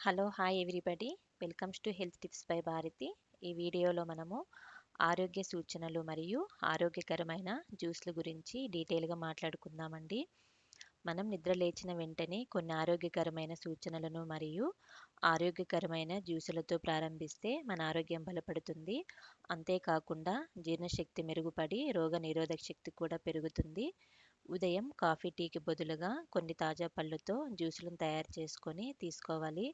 Hello hi everybody welcomes to health tips by Bharati. ఈ వీడియోలో మనము ఆరోగ్య సూచనలు మరియు ఆరోగ్యకరమైన జ్యూస్ల గురించి డీటెయిల్గా మాట్లాడుకుందామండి. మనం నిద్ర లేచిన వెంటనే కొన్ని ఆరోగ్యకరమైన సూచనలను మరియు ఆరోగ్యకరమైన జ్యూసులతో ప్రారంభిస్తే మన ఆరోగ్యం బలపడుతుంది. అంతేకాకుండా జీర్ణశక్తి మెరుగుపడి రోగ నిరోధక శక్తి కూడా పెరుగుతుంది. ఉదయం కాఫీ టీకి బదులుగా కొన్ని తాజా పళ్ళతో జ్యూసులను తయారు చేసుకొని తీసుకోవాలి.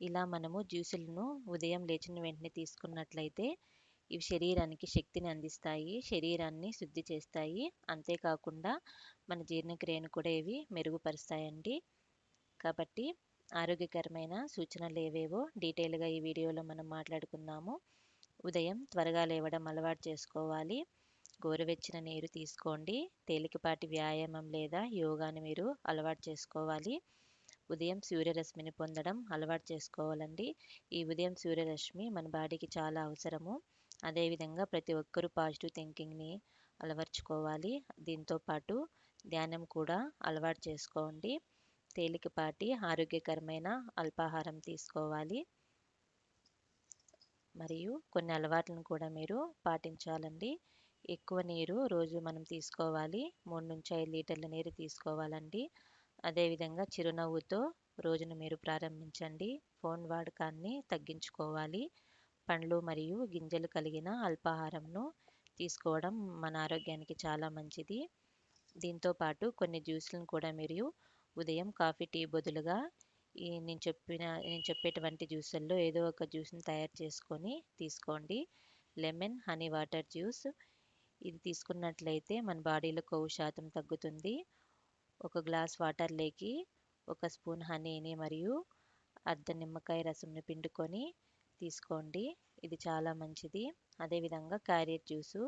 ఇలా మనము జ్యూసులను ఉదయం లేచిన వెంటనే తీసుకున్నట్లయితే ఇవి శరీరానికి శక్తిని అందిస్తాయి, శరీరాన్ని శుద్ధి చేస్తాయి. అంతేకాకుండా మన జీర్ణక్రియను కూడా ఇవి మెరుగుపరుస్తాయండి. కాబట్టి ఆరోగ్యకరమైన సూచనలు ఏవేవో డీటెయిల్గా ఈ వీడియోలో మనం మాట్లాడుకుందాము. ఉదయం త్వరగా లేవడం అలవాటు చేసుకోవాలి. గోరువెచ్చని నీరు తీసుకోండి. తేలికపాటి వ్యాయామం లేదా యోగాని మీరు అలవాటు చేసుకోవాలి. ఉదయం సూర్యరశ్మిని పొందడం అలవాటు చేసుకోవాలండి. ఈ ఉదయం సూర్యరశ్మి మన బాడీకి చాలా అవసరము. అదేవిధంగా ప్రతి ఒక్కరూ పాజిటివ్ థింకింగ్ని అలవర్చుకోవాలి. దీంతో పాటు ధ్యానం కూడా అలవాటు చేసుకోండి. తేలికపాటి ఆరోగ్యకరమైన అల్పాహారం తీసుకోవాలి. మరియు కొన్ని అలవాట్లను కూడా మీరు పాటించాలండి. ఎక్కువ నీరు రోజు మనం తీసుకోవాలి. 3-5 లీటర్ల నీరు తీసుకోవాలండి. అదేవిధంగా చిరునవ్వుతో రోజును మీరు ప్రారంభించండి. ఫోన్ వాడకాన్ని తగ్గించుకోవాలి. పండ్లు మరియు గింజలు కలిగిన అల్పాహారంను తీసుకోవడం మన ఆరోగ్యానికి చాలా మంచిది. దీంతో పాటు కొన్ని జ్యూస్లను కూడా మీరు ఉదయం కాఫీ టీ బదులుగా నేను చెప్పేటువంటి జ్యూసుల్లో ఏదో ఒక జ్యూస్ని తయారు చేసుకొని తీసుకోండి. లెమన్ హనీ వాటర్ జ్యూస్ ఇది తీసుకున్నట్లయితే మన బాడీలో కొవ్వు శాతం తగ్గుతుంది. ఒక గ్లాస్ వాటర్లోకి 1 స్పూన్ హనీని మరియు అర్ధ నిమ్మకాయ రసంని పిండుకొని తీసుకోండి. ఇది చాలా మంచిది. అదేవిధంగా క్యారెట్ జ్యూసు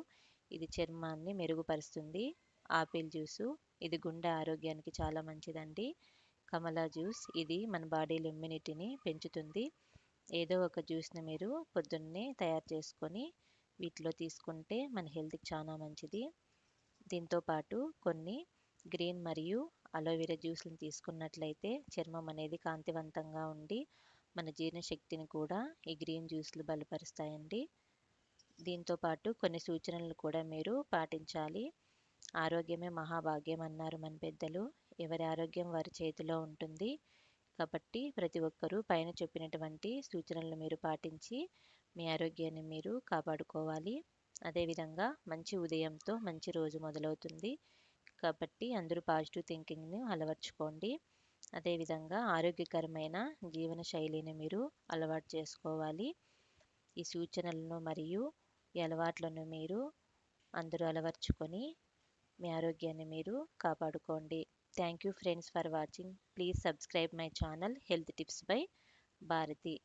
ఇది చర్మాన్ని మెరుగుపరుస్తుంది. ఆపిల్ జ్యూసు ఇది గుండె ఆరోగ్యానికి చాలా మంచిదండి. కమలా జ్యూస్ ఇది మన బాడీలో ఇమ్యూనిటీని పెంచుతుంది. ఏదో ఒక జ్యూస్ని మీరు పొద్దున్నే తయారు చేసుకొని వీటిలో తీసుకుంటే మన హెల్త్కి చాలా మంచిది. దీంతో పాటు కొన్ని గ్రీన్ మరియు అలోవెరా జ్యూస్లను తీసుకున్నట్లయితే చర్మం అనేది కాంతివంతంగా ఉండి మన జీర్ణశక్తిని కూడా ఈ గ్రీన్ జ్యూస్లు బలపరుస్తాయండి. దీంతో పాటు కొన్ని సూచనలను కూడా మీరు పాటించాలి. ఆరోగ్యమే మహాభాగ్యం అన్నారు మన పెద్దలు. ఎవరి ఆరోగ్యం వారి చేతిలో ఉంటుంది. కాబట్టి ప్రతి ఒక్కరూ పైన చెప్పినటువంటి సూచనలను మీరు పాటించి మీ ఆరోగ్యాన్ని మీరు కాపాడుకోవాలి. అదేవిధంగా మంచి ఉదయంతో మంచి రోజు మొదలవుతుంది. కాబట్టి అందరూ పాజిటివ్ థింకింగ్ని అలవర్చుకోండి. అదేవిధంగా ఆరోగ్యకరమైన జీవన శైలిని మీరు అలవాటు చేసుకోవాలి. ఈ సూచనలను మరియు ఈ అలవాట్లను మీరు అందరూ అలవర్చుకొని మీ ఆరోగ్యాన్ని మీరు కాపాడుకోండి. Thank you friends for watching. Please subscribe my channel health tips by Bharati.